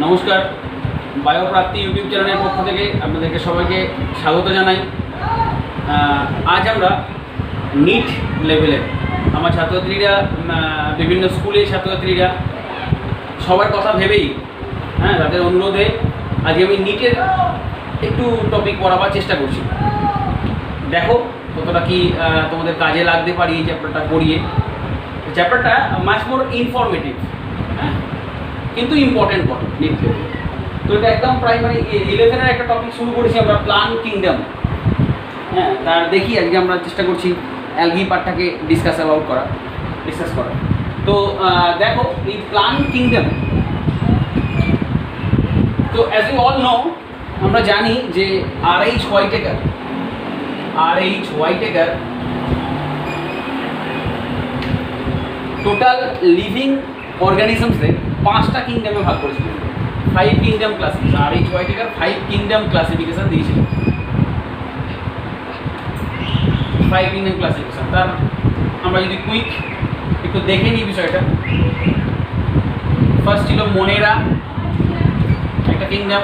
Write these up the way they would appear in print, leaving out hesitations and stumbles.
নমস্কার, বায়োপ্রাপ্তি ইউটিউব চ্যানেলের পক্ষ থেকে আপনাদেরকে সবাইকে স্বাগত জানাই। আজ আমরা নিট লেভেলের আমার ছাত্রছাত্রীরা, বিভিন্ন স্কুলের ছাত্রছাত্রীরা সবার কথা ভেবেই তাদের অনুরোধে আজকে আমি নিটের একটু টপিক পড়াবার চেষ্টা করছি। দেখো কতটা কি তোমাদের কাজে লাগতে পারি এই চ্যাপ্টারটা পড়িয়ে। চ্যাপ্টারটা মাচ মোর ইনফরমেটিভ, কিন্তু ইম্পর্টেন্ট বটে নিট লেভেলে। তো এটা একদম প্রাইমারি 11-এর একটা টপিক শুরু করেছি আমরা, প্লান কিংডম। তার দেখি আজকে আমরা চেষ্টা করছি অ্যালগি পার্টটাকে ডিসকাস করা। তো দেখো এই প্লান কিংডম, তো অ্যাজ ইউ অল নো, আমরা জানি যে R.H. হোয়াইটেকার টোটাল লিভিং অর্গানিজমসে 5টা কিংডমে ভাগ করেছিল, 5 kingdom classification. R.H. হোয়াইটেকার 5 kingdom classification দিয়েছিল, 5 কিংডম ক্লাসিফিকেশন। তার আমরা যদি কুইক একটু দেখে নিই বিষয়টা। ফার্স্ট ছিল মোনেরা, একটা kingdom.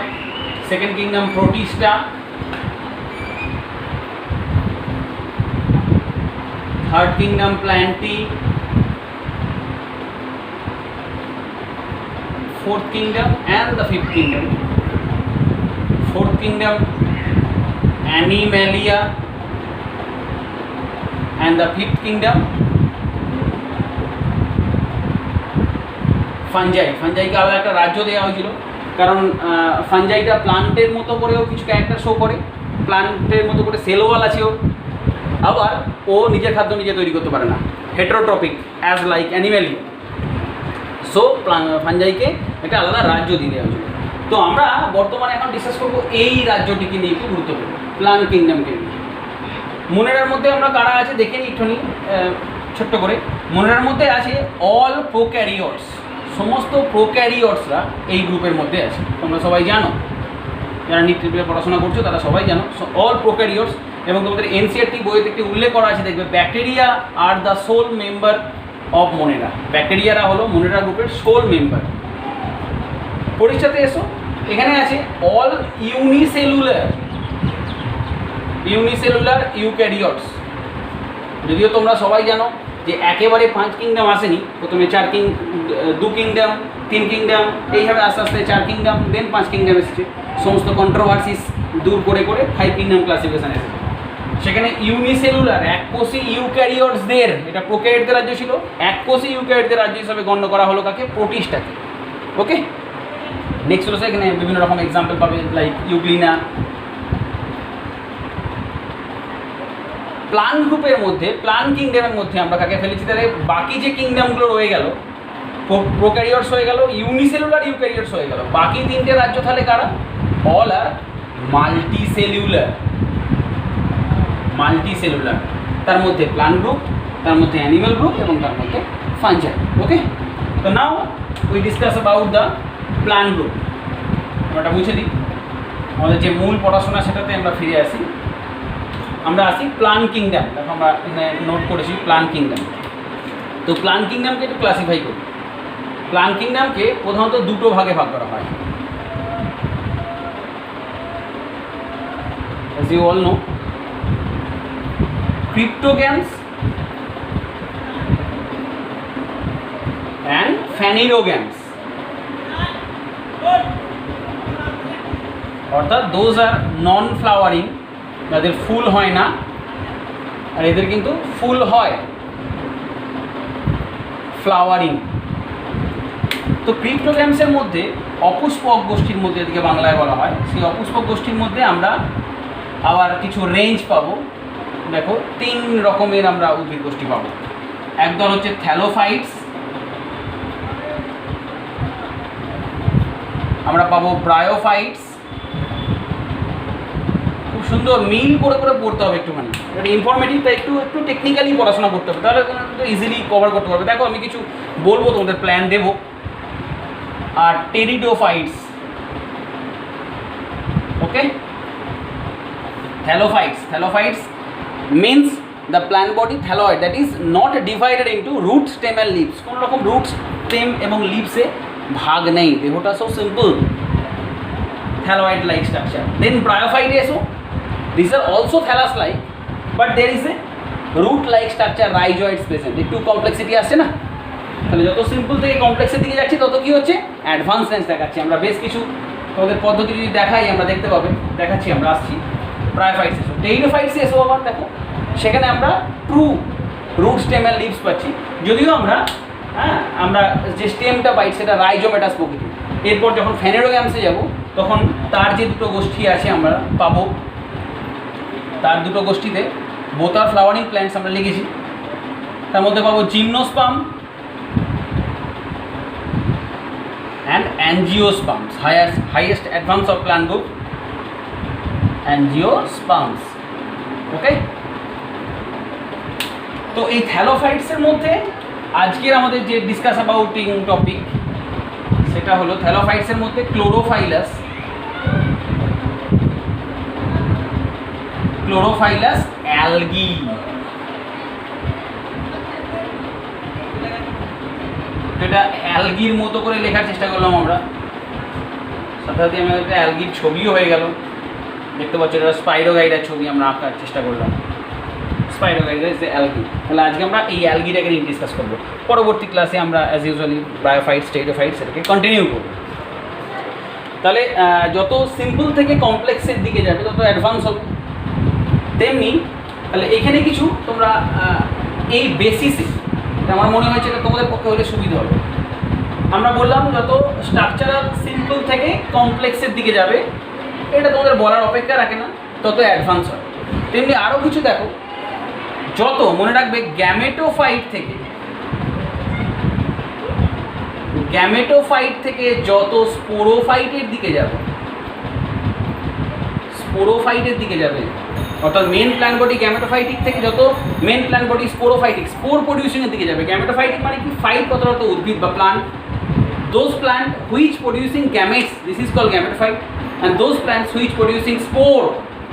Second kingdom Protista, third kingdom plenty, fourth kingdom and the fifth kingdom. Fourth kingdom Animalia and the fifth kingdom Fungi. ফাঞ্জাইকে আলাদা একটা রাজ্য দেওয়া হয়েছিল, কারণ ফাঞ্জাইটা প্লান্টের মতো করেও কিছু ক্যারেক্টার শো করে, প্লান্টের মতো করে সেলওয়াল আছে ওর, আবার ও নিজের খাদ্য নিজে তৈরি করতে পারে না, হেটারোট্রপিক অ্যাজ লাইক অ্যানিম্যালিয়া। সো ফাঞ্জাইকে একটা আলাদা রাজ্য দিয়ে দেওয়া হয়েছিল। তো আমরা বর্তমানে এখন ডিসকাস করবো এই রাজ্যটিকে নিয়ে, একটু গুরুত্বপূর্ণ প্লান কিংডমকে নিয়ে। মোনেরার মধ্যে আমরা কারা আছে দেখে নিই একটুখানি ছোট্ট করে। মোনেরার মধ্যে আছে অল প্রোক্যারিওটস, সমস্ত প্রোক্যারিওটসরা এই গ্রুপের মধ্যে আছে। তোমরা সবাই জানো, যারা নিট লেভেলে পড়াশোনা করছো তারা সবাই জানো অল প্রোক্যারিওটস। এবং তোমাদের এনসিইআরটি বইতে একটি উল্লেখ করা আছে, দেখবে bacteria are the sole member of Monera. ব্যাকটেরিয়ারা হলো মোনেরা গ্রুপের সোল মেম্বার। পরিচয়তে এসো, এখানে আছে অল ইউনিসেলুলার ইউক্যারিওটস। যদিও তোমরা সবাই জানো যে একেবারে 5 কিংডম আসেনি, প্রথমে 2 কিংডম, 3 কিংডম, এইভাবে আস্তে আস্তে 4 কিংডম, দেন 5 কিংডম এসেছে। সমস্ত কন্ট্রোভার্সিস দূর করে 5 কিংডম ক্লাসিফিকেশন এসেছে। সেখানে ইউনিসেলুলার এককোষী ইউক্যারিওটসদের, এটা প্রোক্যারিওটদের রাজ্য ছিল, এককোষী ইউক্যারিওটদের রাজ্য হিসাবে গণ্য করা হলো কাকে? প্রোটিস্টাকে। ওকে, নেক্সট হলো এখানে বিভিন্ন রকম এক্সাম্পল পাবে, লাইক ইউগ্লিনা। প্লান গ্রুপের মধ্যে, প্লান কিংডমের মধ্যে আমরা কাকে ফেলেছি? তাহলে বাকি যে কিংডমগুলো রয়ে গেল, প্রোক্যারিওটস হয়ে গেল, ইউনিসেলুলার ইউক্যারিওটস হয়ে গেল, বাকি 3টে রাজ্য তাহলে কারা? অল আর মাল্টিসেলুলার। তার মধ্যে প্লান্ট গ্রুপ, তার মধ্যে অ্যানিম্যাল গ্রুপ এবং তার মধ্যে ফাঞ্জাই। ওকে, তো now we discuss about the plant group. আমরা বুঝে দিই, আমাদের যে মূল পড়াশোনা সেটাতে আমরা ফিরে আসি। আমরা আসি প্লান কিংডম। দেখো আমরা এখানে নোট করেছি প্লান কিংডম। তো প্লান কিংডমকে একটু ক্লাসিফাই করি। প্লান কিংডমকে প্রধানত 2টো ভাগে ভাগ করা হয়। As you all know, cryptogams and phanerogams, অর্থাৎ দোজ আর নন ফ্লাওয়ারিং, যাদের ফুল হয় না, আর এদের কিন্তু ফুল হয়, ফ্লাওয়ারিং। তো ক্রিপ্টোগ্যামসের মধ্যে অপুষ্পক গোষ্ঠীর মধ্যে, এদিকে বাংলায় বলা হয়, সেই অপুষ্পক গোষ্ঠীর মধ্যে আমরা আবার কিছু রেঞ্জ পাবো। দেখো 3 রকমের আমরা উদ্ভিদ গোষ্ঠী পাবো। একদল হচ্ছে থ্যালোফাইটস, আমরা পাবো ব্রায়োফাইটস। খুব সুন্দর মিল করে পড়তে হবে একটুখানি, এটা ইনফরমেটিভ, তাই একটু টেকনিক্যালি পড়াশোনা করতে হবে, তাহলে ইজিলি কভার করতে পারবে। দেখো আমি কিছু বলবো, তোমাদের প্ল্যান দেবো। আর pteridophytes, okay. Thallophytes means the plant body thalloid, that is not divided into root, stem and leaves। কোনো রকম রুট, স্টেম এবং লিভসে ভাগ নেই, দেহটা so simple, thalloid like structure. Then ব্রায়োফাইটে এসো, this are also thallus like, but there is a root like structure, rhizoids present. একটু complexity আসছে না? তাহলে যত সিম্পল থেকে কমপ্লেক্সের দিকে যাচ্ছি তত কী হচ্ছে, অ্যাডভান্সনেস দেখাচ্ছি। আমরা বেশ কিছু তোমাদের পদ্ধতি যদি দেখাই আমরা দেখতে পাবে, দেখাচ্ছি আমরা, আসছি। ব্রায়োফাইটস এসো, টেইনোফাইটস এসো আবার দেখো, সেখানে আমরা true root stem and leaves পাচ্ছি, যদিও আমরা যে স্টেমটা পাই সেটা রাইজোমেটাস প্রকৃতি। এরপর যখন ফেনেরোগ্যামসে যাব তখন তার যে দুটো গোষ্ঠী আছে আমরা পাবো, তার দুটো গোষ্ঠীতে বোথ আর ফ্লাওয়ারিং প্ল্যান্টস আমরা লিখেছি। তার মধ্যে পাবো gymnosperm and angiosperms, highest advance of plant group, angiosperms, ওকে। তো এই থ্যালোফাইটসের মধ্যে আজকের আমাদের যে ডিসকাস অ্যাবাউটিং টপিক সেটা হলো থ্যালোফাইটসের মধ্যে ক্লোরোফাইলাস অ্যালগি। এটা অ্যালগির মতো করে লেখার চেষ্টা করলাম আমরা, সাথে সাথে আমাদের একটা অ্যালগির ছবিও হয়ে গেল, দেখতে পাচ্ছ এটা স্পাইরোগাইডার ছবি আমরা আঁকার চেষ্টা করলাম। স্পাইরোগাইডার ইজ অ্যালগি। তাহলে আজকে আমরা এই অ্যালগিটাকে নিয়ে ডিসকাস করবো। পরবর্তী ক্লাসে আমরা অ্যাজ ইউজুয়ালি ব্রায়োফাইটস, টেইনোফাইটস এটাকে কন্টিনিউ করবো। তাহলে যত সিম্পল থেকে কমপ্লেক্সের দিকে যাবে তত অ্যাডভান্স হবে। তেমনি তাহলে এখানে কিছু তোমরা এই বেসিসে, আমার মনে হয়েছে এটা তোমাদের পক্ষে হলে সুবিধা হবে। আমরা বললাম যত স্ট্রাকচারাল সিম্পল থেকে কমপ্লেক্সের দিকে যাবে, এটা তোমাদের বলার অপেক্ষা রাখে না, তত অ্যাডভান্স হয়। তেমনি আরও কিছু দেখো, যত মনে রাখবে গ্যামেটোফাইট থেকে যত স্পোরোফাইটের দিকে যাবে, অর্থাৎ মেন প্ল্যান্ট বডি গ্যামেটোফাইটিক থেকে যত main plant body sporophytic, spore প্রডিউসিংয়ের দিকে যাবে। গ্যামেটোফাইটিক মানে কি, ফাইট কত উদ্ভিদ বা plant, those plant which producing gametes, this is called gametophyte, and those plants which producing spore,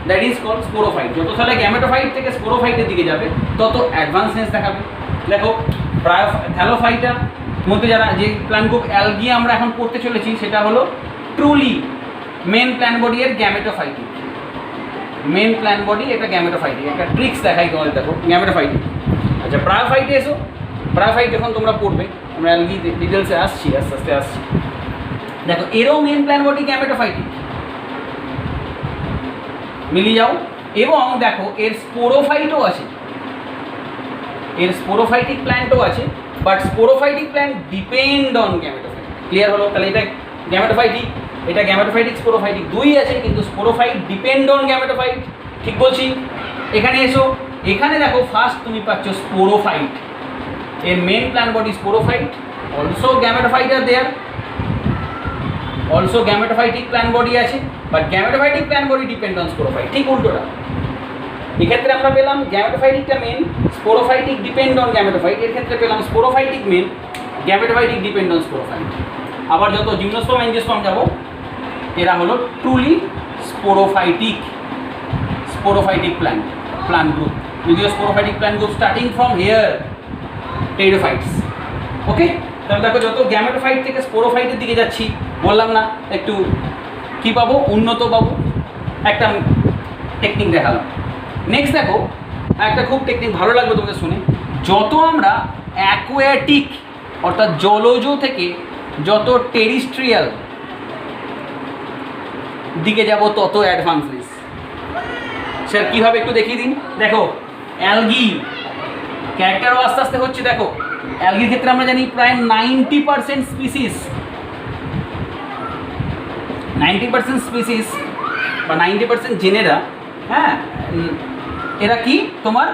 that is called sporophyte. যত তাহলে গ্যামেটোফাইট থেকে স্পোরোফাইটের দিকে যাবে তত অ্যাডভান্সনেস দেখাবে। দেখো থ্যালোফাইটার মধ্যে যারা যে প্ল্যান্ট গ্রুপ অ্যালগি আমরা এখন পড়তে চলেছি সেটা হলো ট্রুলি মেন প্ল্যান্ট বডি এর গ্যামেটোফাইটিক। মেন প্ল্যান্ট বডি এটা গ্যামেটোফাইটিক, একটা ট্রিক্স দেখাই তোমাদের, দেখো গ্যামেটোফাইটিক। আচ্ছা ব্রায়োফাইটে এসো, ব্রায়োফাইট যখন তোমরা পড়বে, আমরা অ্যালগি ডিটেলসে আসছি, আস্তে আস্তে আসছি। দেখো এরও মেন প্ল্যান্ট বডি গ্যামেটোফাইটিক, মিলিয়ে যাও। এবং দেখো এর স্পোরোফাইটও আছে, এর স্পোরোফাইটিক প্ল্যান্টও আছে, but sporophytic plant depend on gametophyte. Clear হলো? তাহলে এটা গ্যামেটোফাইটিক, এটা গ্যামেটোফাইটিক স্পোরোফাইটিক দুই আছে, কিন্তু স্পোরোফাইট ডিপেন্ড অন গ্যামেটোফাইট। ঠিক বলছি? এখানে এসো, এখানে দেখো ফার্স্ট তুমি পাচ্ছ স্পোরোফাইট, এর main plant body sporophyte, also gametophyte are there, also gametophytic plant body আছে, but gametophytic plant body depend on sporophyte. ঠিক উল্টোটা, এক্ষেত্রে আমরা পেলাম গ্যামেটোফাইটিকটা main, sporophytic depend on gametophyte. এর ক্ষেত্রে পেলাম sporophytic main, gametophytic depend on sporophyte. আবার যত জিমনোস্পার্ম এনজিওস্পার্ম যাবো, এরা হলো ট্রুলি স্পোরোফাইটিক প্ল্যান্ট গ্রুপ, যদিও sporophytic plant group starting from here pteridophytes. Okay, তাহলে দেখো যত গ্যামেটোফাইট থেকে স্পোরোফাইটের দিকে যাচ্ছি, বললাম না একটু কী পাবো, উন্নত পাবো, একটা টেকনিক দেখালাম। নেক্সট দেখো একটা খুব টেকনিক ভালো লাগবে তোমাদের শুনে, যত আমরা অ্যাকোয়াটিক অর্থাৎ জলজ থেকে যত টেরিস্ট্রিয়াল দিকে যাব তত অ্যাডভান্সনেস। স্যার কীভাবে একটু দেখিয়ে দিন। দেখো অ্যালগি ক্যারেক্টারও আস্তে আস্তে হচ্ছে। দেখো অ্যালগির ক্ষেত্রে আমরা জানি প্রায় 90% স্পিসিস বা 90% জেনেরা, হ্যাঁ, এরা কি তোমার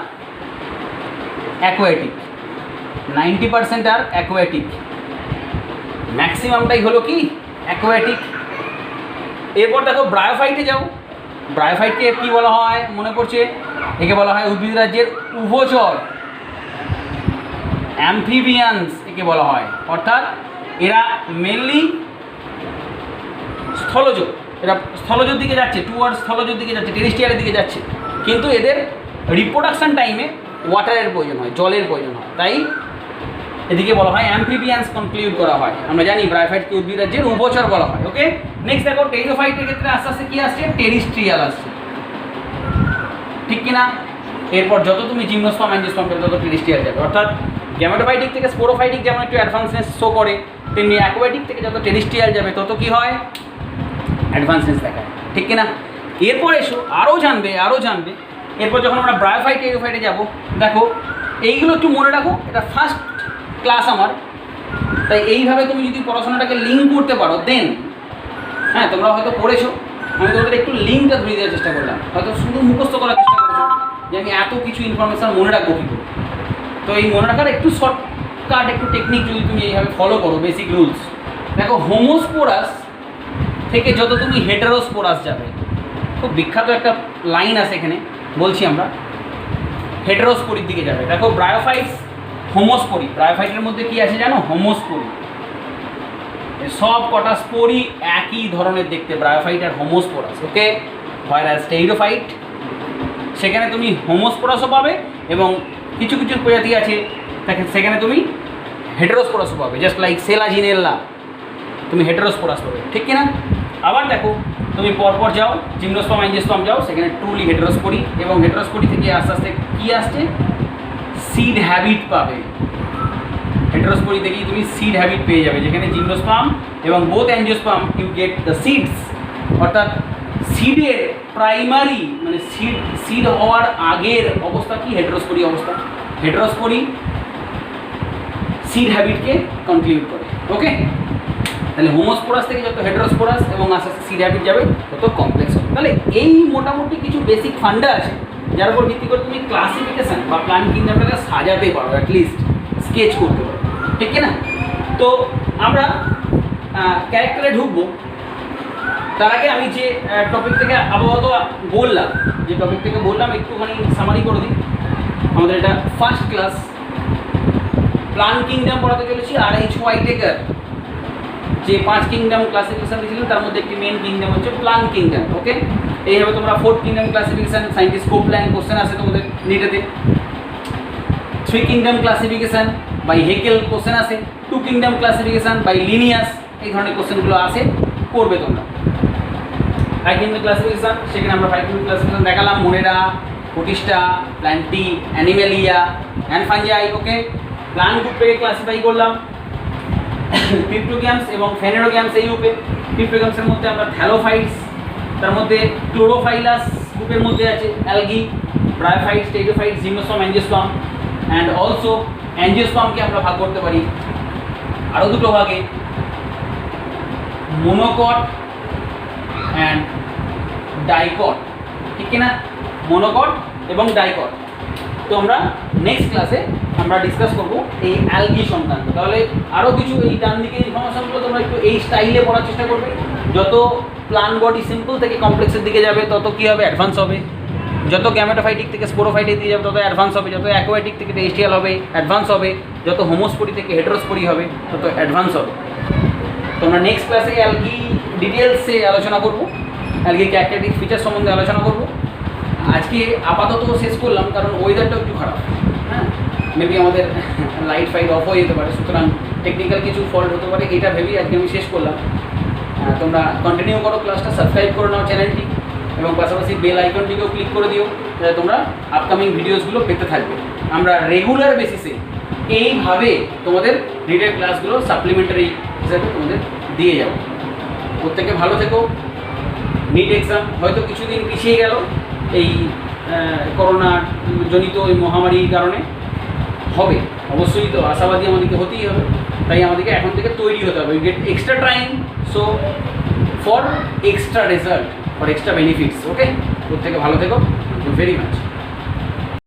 অ্যাকোয়াটিক, 90% আর অ্যাকোয়াটিক, ম্যাক্সিমামটাই হলো কি অ্যাকোয়াটিক। এরপর দেখো ব্রায়োফাইটে যাও, ব্রায়োফাইটকে কী বলা হয় মনে পড়ছে, একে বলা হয় উদ্ভিদ রাজ্যের উভচর, অ্যাম্ফিবিয়ান্স একে বলা হয়, অর্থাৎ এরা মেনলি স্থলজ, এরা স্থলজের দিকে যাচ্ছে, টুয়ার্ডস স্থলজের দিকে যাচ্ছে, টেরিস্ট্রিয়ালের দিকে যাচ্ছে, কিন্তু এদের রিপ্রোডাকশান টাইমে ওয়াটারের প্রয়োজন হয়, জলের প্রয়োজন হয়, তাই এদিকে বলা হয় অ্যাম্ফিবিয়ান্স কনক্লুড করা হয়। আমরা জানি ব্রায়োফাইটকে উদ্ভিদ রাজ্যের উভচর বলা হয়। ওকে, নেক্সট দেখো টেরিডোফাইটের ক্ষেত্রে আস্তে আস্তে কি আসছে, টেরিস্ট্রিয়াল আসছে, ঠিক কিনা? এরপর যত তুমি জিমনোস্পার্ম অ্যাঞ্জিওস্পার্ম করবে তত টেরিস্ট্রিয়াল যাবে, অর্থাৎ গ্যামেটোফাইটিক থেকে স্পোরোফাইটিক যেমন একটু অ্যাডভান্সনেস শো করে, তেমনি অ্যাকোয়াটিক থেকে যত টেরিস্ট্রিয়াল যাবে তত কি হয়, অ্যাডভান্সনেস দেখায়, ঠিক কিনা? এরপর এসো আরও জানবে। এরপর যখন আমরা ব্রায়োফাইট টেরিডোফাইটে যাবো, দেখো এইগুলো একটু মনে রাখো, এটা ফার্স্ট ক্লাস আমার, তাই এইভাবে তুমি যদি পড়াশোনাটাকে লিঙ্ক করতে পারো দেন, হ্যাঁ তোমরা হয়তো পড়েছো, আমি তোমাদের একটু লিঙ্কটা ধরিয়ে দেওয়ার চেষ্টা করলাম, হয়তো শুধু মুখস্থ করার চেষ্টা করেছো যে আমি এত কিছু ইনফরমেশান মনে রাখবো কী করে। তো এই মনে রাখার একটু শর্টকাট একটু টেকনিক যদি তুমি এইভাবে ফলো করো, বেসিক রুলস, দেখো হোমোস্পোরাস থেকে যত তুমি হেটারোস্পোরাস যাবে, খুব বিখ্যাত একটা লাইন আছে এখানে, বলছি আমরা হেটারোস্পোরির দিকে যাবে। দেখো ব্রায়োফাইটস হোমোস্পোরি, ব্রায়োফাইটের মধ্যে কি আছে জানো, হোমোস্পোরি, সব কটা স্পোরি একই ধরনের দেখতে, ব্রায়োফাইট আর হোমোস্পোরাস। ওকে, হোয়ারাস টেরিডোফাইট সেখানে তুমি হোমোস্পোরাসও পাবে এবং কিছু কিছু প্রজাতি আছে সেখানে তুমি হেটারোস্পোরাসও পাবে, জাস্ট লাইক সেলাজিনেল্লা, তুমি হেটারোস্পোরাস পাবে, ঠিক কিনা? আবার দেখো তুমি পরপর যাও, জিমনোস্পার্ম অ্যাঞ্জিওস্পার্ম যাও, সেখানে ট্রুলি হেটারোস্পোরি, এবং হেটারোস্পোরি থেকে আস্তে আস্তে কী আসছে, সিড হ্যাবিট পাবে। হেটারোস্পোরি থেকেই তুমি সিড হ্যাবিট পেয়ে যাবে, যেখানে জিমনোস্পার্ম এবং both angiosperm you get the seeds, অর্থাৎ সিডের প্রাইমারি মানে সিড হওয়ার আগের অবস্থা কি, হেটারোস্পোরি অবস্থা। হেটারোস্পোরি সিড হ্যাবিটকে কনক্লুড করে। ওকে, তাহলে হোমোস্পোরাস থেকে যত হেটারোস্পোরাস এবং আস্তে আস্তে সিড হ্যাবিট যাবে তত কমপ্লেক্স হবে। তাহলে এই মোটামুটি কিছু বেসিক ফান্ডা আছে যার উপর ভিত্তি করে তুমি ক্লাসিফিকেশান বা প্ল্যান কিংডমটাকে সাজাতে পারো, অ্যাটলিস্ট স্কেচ করতে পারো, ঠিক না? তো আমরা ক্যারেক্টারে ঢুকবো, তার আগে আমি যে টপিক থেকে আপাতত বললাম, একটুখানি সামারি করে দিই। আমাদের এটা ফার্স্ট ক্লাস, প্ল্যান কিংডম পড়াতে চলেছি। R.H. হোয়াইটেকার যে 5 কিংডম ক্লাসিফিকেশন দিয়েছিলেন তার মধ্যে একটি মেন কিংডম হচ্ছে প্ল্যান কিংডম। ওকে, এইভাবে তোমরা 4th kingdom classification, scientist Copeland question আছে তোমাদের নিটেতে। 3 kingdom classification by Haeckel question আছে। 2 কিংডম ক্লাসিফিকেশন বাই লিনিয়াস, এই ধরনের কোশ্চেনগুলো আছে, করবে তোমরা। 5 কিংডম ক্লাসিফিকেশন, সেখানে আমরা 5 কিংডম ক্লাসিফিকেশন দেখালাম, Monera, Protista, Plantae, Animalia and Fungi. Okay, plant গ্রুপটাকে ক্লাসিফাই করলাম পিপ্টোগ্যামস এবং ফেনেরোগ্যামস এই গ্রুপে। পিপ্টোগ্যামসের মধ্যে আমরা থ্যালোফাইটস, তার মধ্যে ক্লোরোফাইলাস গ্রুপের মধ্যে আছে algae, bryophytes, pteridophytes, gymnosperm, angiosperm, and also অ্যাঞ্জিওস্পার্মকে আমরা ভাগ করতে পারি আরও দুটো ভাগে, মোনোকট অ্যান্ড ডাইকট, ঠিক কিনা? মোনোকট এবং ডাইকট। তো আমরা নেক্সট ক্লাসে আমরা ডিসকাস করবো এই অ্যালগি সংক্রান্ত। তাহলে আরও কিছু এই ডান দিকে ইনফরমেশনগুলো তোমরা একটু এই স্টাইলে পড়ার চেষ্টা করবে। যত প্ল্যান বডি সিম্পল থেকে কমপ্লেক্সের দিকে যাবে তত কী হবে, অ্যাডভান্স হবে। যত গ্যামেটোফাইটিক থেকে স্পোরোফাইটিক দিয়ে যাবে তত অ্যাডভান্স হবে। যত অ্যাকোয়াটিক থেকে টেরিস্ট্রিয়াল হবে, অ্যাডভান্স হবে। যত হোমোস্পোরি থেকে হেটারোস্পোরি হবে তত অ্যাডভান্স হবে। তো আমরা নেক্সট ক্লাসে অ্যালগি ডিটেলসে আলোচনা করবো, অ্যালগি ক্যারেক্টারিস্টিক ফিচার সম্বন্ধে আলোচনা করবো। আজকে আপাতত শেষ করলাম কারণ ওয়েদারটা একটু খারাপ, হ্যাঁ, মেবি আমাদের লাইট ফাইট অফ হয়ে যেতে পারে, সুতরাং টেকনিক্যাল কিছু ফল্ট হতে পারে, এটা ভেবেই আজকে আমি শেষ করলাম। তোমরা কন্টিনিউ করো ক্লাসটা, সাবস্ক্রাইব করে নাও চ্যানেলটি এবং পাশাপাশি বেল আইকনটিকেও ক্লিক করে দিও যাতে তোমরা আপকামিং ভিডিওসগুলো পেতে থাকবে। আমরা রেগুলার বেসিসে এইভাবে তোমাদের রিটেল ক্লাসগুলো সাপ্লিমেন্টারি হিসাবে তোমাদের দিয়ে যাবো। প্রত্যেকে ভালো থেকো। নিট এক্সাম হয়তো কিছুদিন পিছিয়ে গেল এই করোনা জনিত এই মহামারীর কারণে, হবে অবশ্যই, তো আশাবাদী আমাদেরকে হতেই হবে, তাই আমাদেরকে এখন থেকে তৈরি হতে হবে। We get extra time, so for extra result, for extra benefits. Okay, প্রত্যেকে ভালো থেকো, থ্যাংক ইউ ভেরি মাচ।